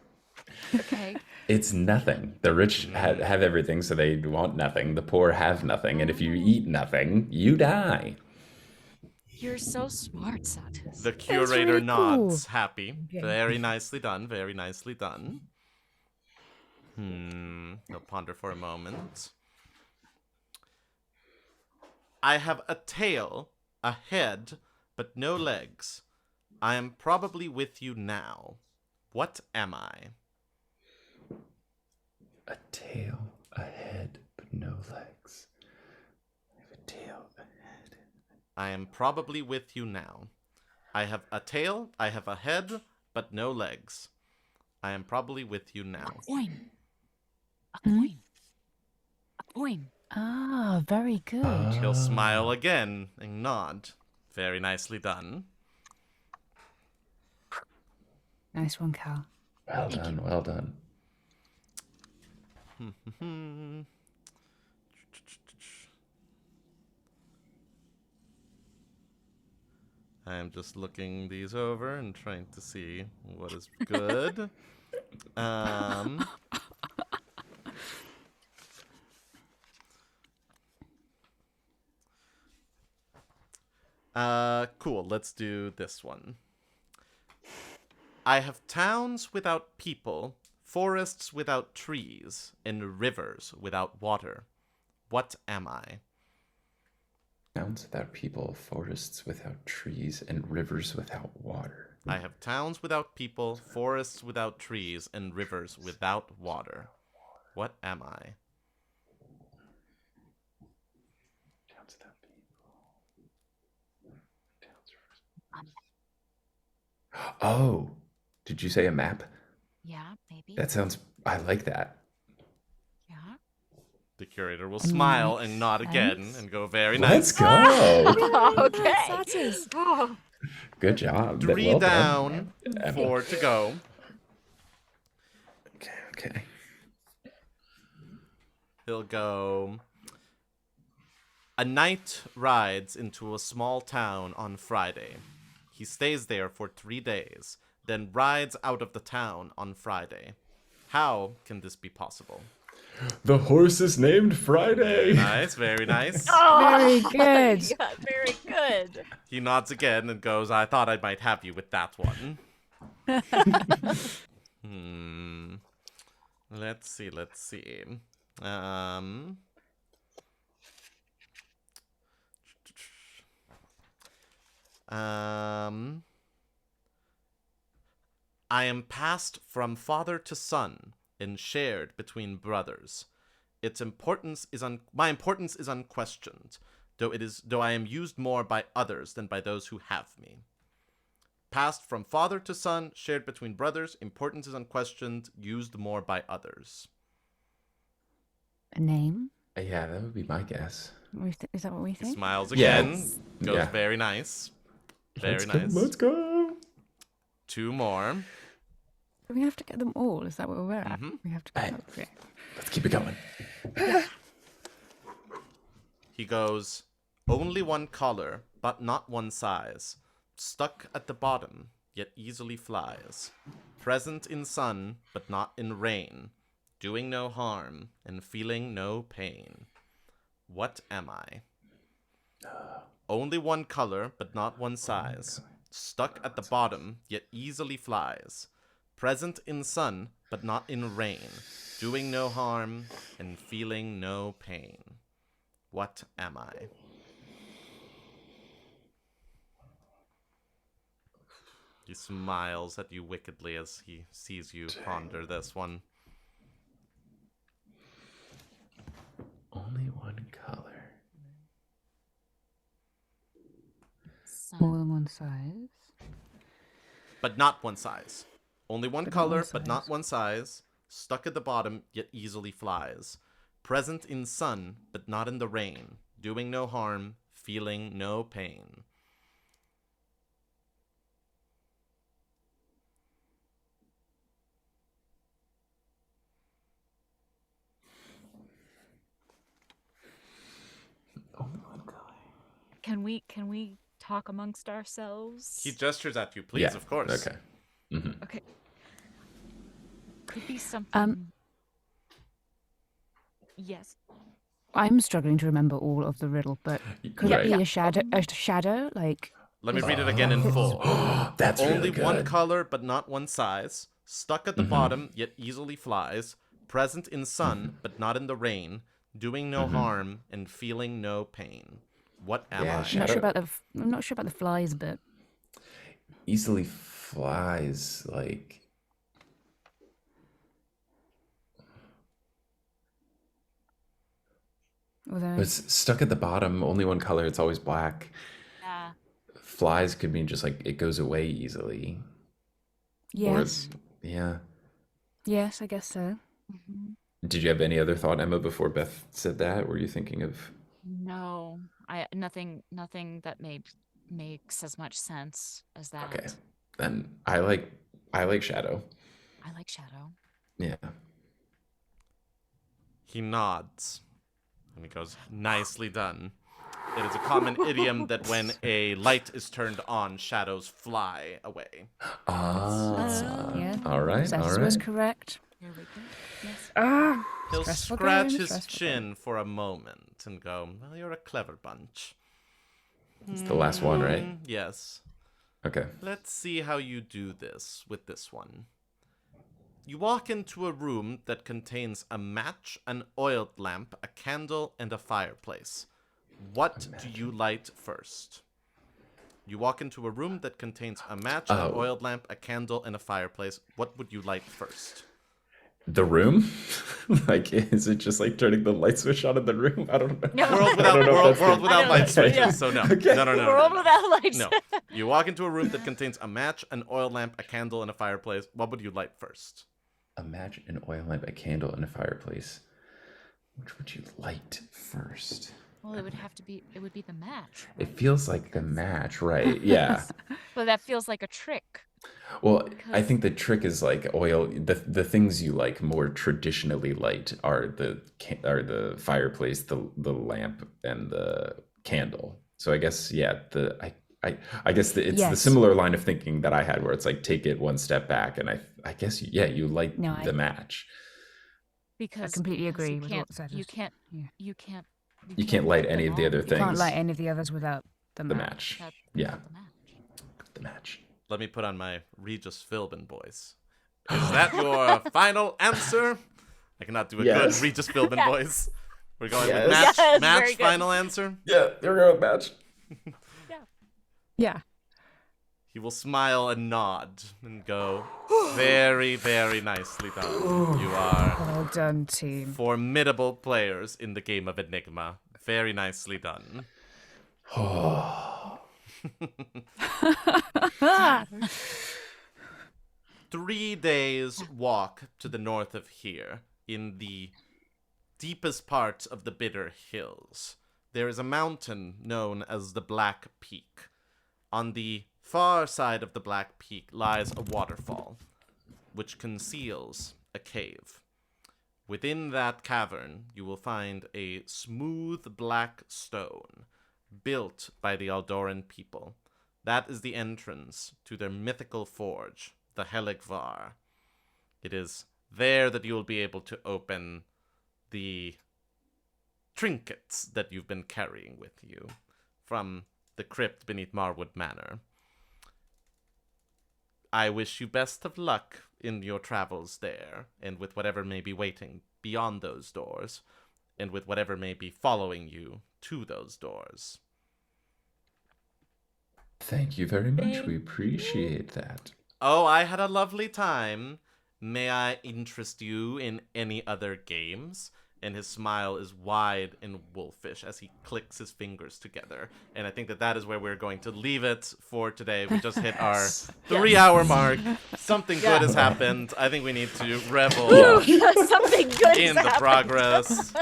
Okay. It's nothing. The rich have everything, so they want nothing. The poor have nothing, and if you eat nothing, you die. You're so smart, Satus. The curator really nods, cool. happy. Okay. Very nicely done, very nicely done. He'll ponder for a moment. I have a tail, a head, but no legs. I am probably with you now. What am I? A tail, a head, but no legs. I have a tail, a head. I am probably with you now. I have a tail, I have a head, but no legs. I am probably with you now. A coin. A coin. A coin. Ah, very good. He'll smile again and nod. Very nicely done. Nice one, Cal. Well done, well done. I am just looking these over and trying to see what is good. Cool. Let's do this one. I have towns without people, forests without trees, and rivers without water. What am I? Towns without people, forests without trees, and rivers without water. I have towns without people, forests without trees, and rivers without water. What am I? Towns without people. Towns, rivers. Oh, did you say a map? Yeah, maybe. That sounds. I like that. Yeah. The curator will smile and nod again Nice. and go, very Let's nice. go. Okay. Satus. Oh. Good job. 3 Well down, done. 4 to go. Okay. He'll go. A knight rides into a small town on Friday. He stays there for 3 days, then rides out of the town on Friday. How can this be possible? The horse is named Friday. Nice, very nice. Very good. Yeah, very good. He nods again and goes, I thought I might have you with that one. Let's see. I am passed from father to son and shared between brothers. My importance is unquestioned, though I am used more by others than by those who have me. Passed from father to son, shared between brothers, importance is unquestioned, used more by others. A name? Yeah, that would be my guess. Is that what we He think? smiles Yeah, again. it's- Goes yeah. very nice. Very nice. Let's go. 2 more. We have to get them all. Is that where we're at? Mhm. We have to get them. Okay. Let's keep it going. He goes, only one color, but not one size. Stuck at the bottom, yet easily flies. Present in sun, but not in rain. Doing no harm, and feeling no pain. What am I? Only one color, but not one size. Stuck at the bottom, yet easily flies. Present in sun, but not in rain. Doing no harm, and feeling no pain. What am I? He smiles at you wickedly as he sees you ponder this one. Only one color. More than one size. But not one size. Only one color, one but not size. one size. Stuck at the bottom, yet easily flies. Present in sun, but not in the rain. Doing no harm, feeling no pain. Only one color. Can we talk amongst ourselves? He gestures at you, please, Yeah, of course. Okay. Mm-hmm. Okay. Could be something. Yes. I'm struggling to remember all of the riddle, but could Right. it be a shadow? A shadow? Like, Let me read it again in full. That's Only really good. one color, but not one size. Stuck at the Mm-hmm. bottom, yet easily flies. Present in sun, but not in the rain. Doing no harm and feeling no pain. What am Yeah, I? I'm shadow. not sure about the flies bit. Easily flies, like... Although, It's stuck at the bottom, only one color, it's always black. Yeah. Flies could mean just like it goes away easily. Or yes, yeah. yes, I guess so. Did you have any other thought, Emma, before Beth said that? Were you thinking of... No. Nothing that makes as much sense as that. Okay. Then I like shadow. I like shadow. Yeah. He nods. And he goes, nicely done. It is a common idiom that when a light is turned on, shadows fly away. Yeah. All right. Satus was correct. Here we go. Yes. Ah, He'll stressful scratch game, his stressful chin for a moment and go, well, you're a clever bunch. It's the last one, right? Yes. Okay. Let's see how you do this with this one. You walk into a room that contains a match, an oil lamp, a candle, and a fireplace. What do you light first? You walk into a room that contains a match, an oil lamp, a candle, and a fireplace. What would you light first? The room? Like, is it just like turning the light switch on in the room? I don't know. No. World I don't know if without, that's world good. without light Okay. switches, Yeah. so no. Okay. No. World without lights. No. You walk into a room that contains a match, an oil lamp, a candle, and a fireplace. What would you light first? A match, an oil lamp, a candle, and a fireplace. Which would you light first? Well, it would be the match. It feels like the match, right? Yeah. But that feels like a trick. Well, I think the trick is like oil. The things you like more traditionally light are the fireplace, the lamp, and the candle. So I guess I guess it's the Yes. similar line of thinking that I had, where it's like take it one step back, and I guess you light No, the match. Because completely because agree you with can't, what Satus- you can't Yeah. you can't light them any of the all. other You can't things. light any of the others without the The match. match. Without Yeah, the match. the match. Let me put on my Regis Philbin voice. Is that your final answer? I cannot do a Yes. good Regis Philbin Yes. voice. We're going Yes. with match, Yes, match very good. final answer. Yeah, there we go with match. Yeah. He will smile and nod and go, very, very nicely done. You are Well done, team. formidable players in the game of Enigma. Very nicely done. 3 days walk to the north of here, in the deepest parts of the Bitter Hills. There is a mountain known as the Black Peak. On the far side of the Black Peak lies a waterfall, which conceals a cave. Within that cavern, you will find a smooth black stone built by the Aldoran people. That is the entrance to their mythical forge, the Heligvar. It is there that you will be able to open the trinkets that you've been carrying with you from the crypt beneath Marwood Manor. I wish you best of luck in your travels there, and with whatever may be waiting beyond those doors, and with whatever may be following you to those doors. Thank you very much. We appreciate that. Oh, I had a lovely time. May I interest you in any other games? And his smile is wide and wolfish as he clicks his fingers together. And I think that is where we're going to leave it for today. We just hit our 3-hour mark. Something good has happened. I think we need to revel Something good in the progress.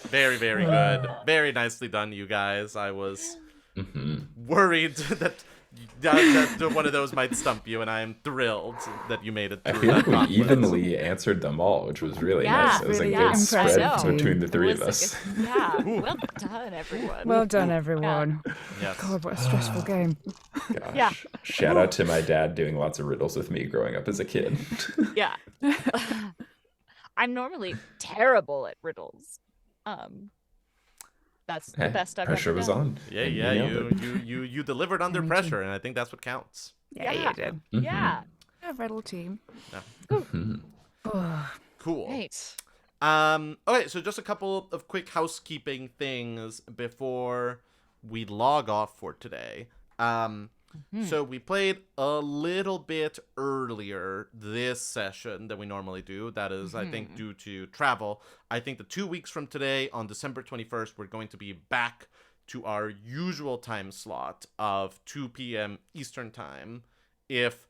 Very, very good. Very nicely done, you guys. I was worried that one of those might stump you, and I am thrilled that you made it through. I feel like we conflict. evenly answered them all, which was really nice. It was really a good impressive. spread between the three of us. Well done, everyone. Well done, everyone. Yes. God, what a stressful game. Gosh. Yeah. Shout out to my dad doing lots of riddles with me growing up as a kid. Yeah. I'm normally terrible at riddles. That's the best I've Pressure ever was done. on. Yeah, and yeah. nailed it. You delivered under pressure, and I think that's what counts. Yeah, you did. Yeah. A riddle team. Cool. Great. Okay, so just a couple of quick housekeeping things before we log off for today. So we played a little bit earlier this session than we normally do. That is, I think, due to travel. I think the 2 weeks from today, on December 21st, we're going to be back to our usual time slot of 2 p.m. Eastern Time. If,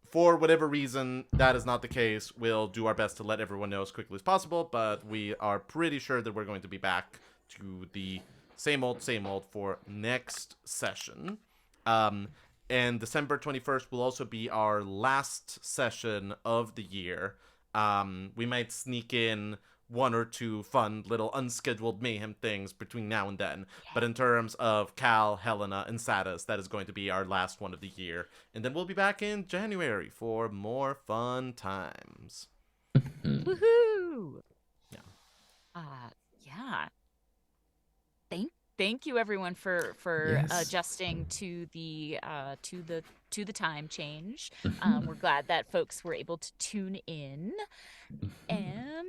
for whatever reason, that is not the case, we'll do our best to let everyone know as quickly as possible, but we are pretty sure that we're going to be back to the same old for next session. And December 21st will also be our last session of the year. We might sneak in 1 or 2 fun little unscheduled mayhem things between now and then. But in terms of Cal, Helena, and Satus, that is going to be our last one of the year. And then we'll be back in January for more fun times. Woohoo! Yeah. Thank you everyone for Yes. adjusting to the time change. We're glad that folks were able to tune in. And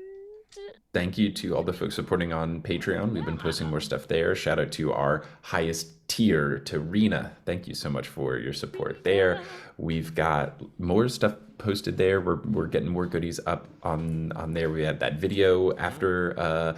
Thank you to all the folks supporting on Patreon. We've been posting more stuff there. Shout out to our highest tier, to Rena. Thank you so much for your support there. We've got more stuff posted there. We're getting more goodies up on there. We had that video after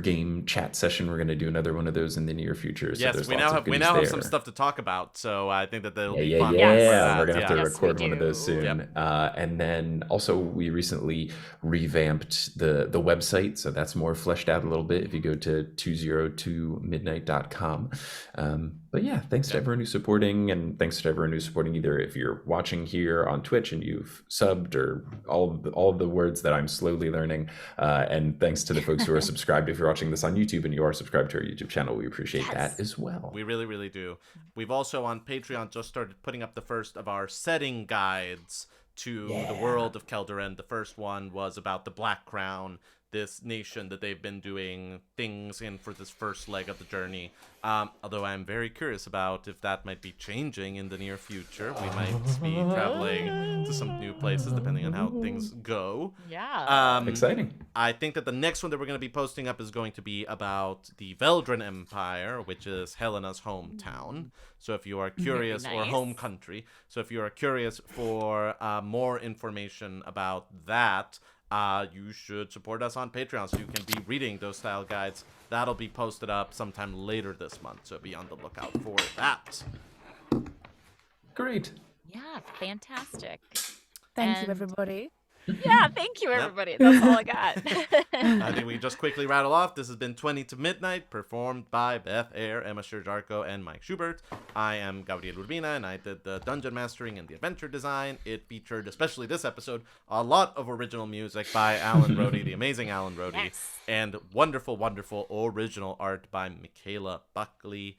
game chat session. We're gonna do another one of those in the near future. So Yes, there's we lots now of have goodies there. some stuff to talk about, so I think that that'll be Yeah. fun. Yes. We're gonna have to Yes, record we one of those do. soon. Yep. And then also we recently revamped the website, so that's more fleshed out a little bit if you go to 202midnight.com. But yeah, thanks to everyone who's supporting, and thanks to everyone who's supporting either if you're watching here on Twitch and you've subbed, or all of the words that I'm slowly learning. And thanks to the folks who are subscribed. If you're watching this on YouTube and you are subscribed to our YouTube channel, we appreciate that as well. We really, really do. We've also on Patreon just started putting up the first of our setting guides to the world of Keldoran. The first one was about the Black Crown, this nation that they've been doing things in for this first leg of the journey. Although I'm very curious about if that might be changing in the near future. We might be traveling to some new places depending on how things go. yeah. Exciting. I think that the next one that we're going to be posting up is going to be about the Veldran Empire, which is Helena's hometown. So if you are curious, or nice. home country. So if you are curious for more information about that, you should support us on Patreon so you can be reading those style guides. That'll be posted up sometime later this month, so be on the lookout for that. Great. Yeah, fantastic. Thank And- you, everybody. Yeah, thank you everybody. That's all I got. I think we just quickly rattle off. This has been 20 to Midnight, performed by Beth, Eyre, Emma Sherr-Ziarko, and Mike Schubert. I am Gabriel Urbina, and I did the dungeon mastering and the adventure design. It featured, especially this episode, a lot of original music by Alan Rody, the amazing Alan Rody, Yes. and wonderful, wonderful original art by Mikaela Buckley.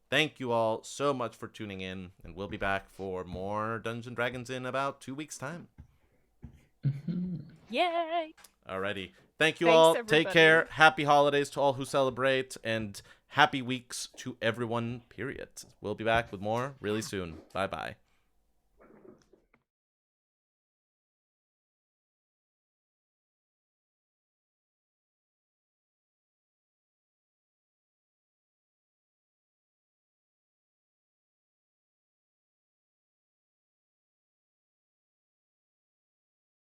Thank you all so much for tuning in, and we'll be back for more Dungeons & Dragons in about 2 weeks' time. Yay. Alrighty. Thank you Thanks, all. everybody. Take care. Happy holidays to all who celebrate, and happy weeks to everyone, period. We'll be back with more really soon. Bye-bye.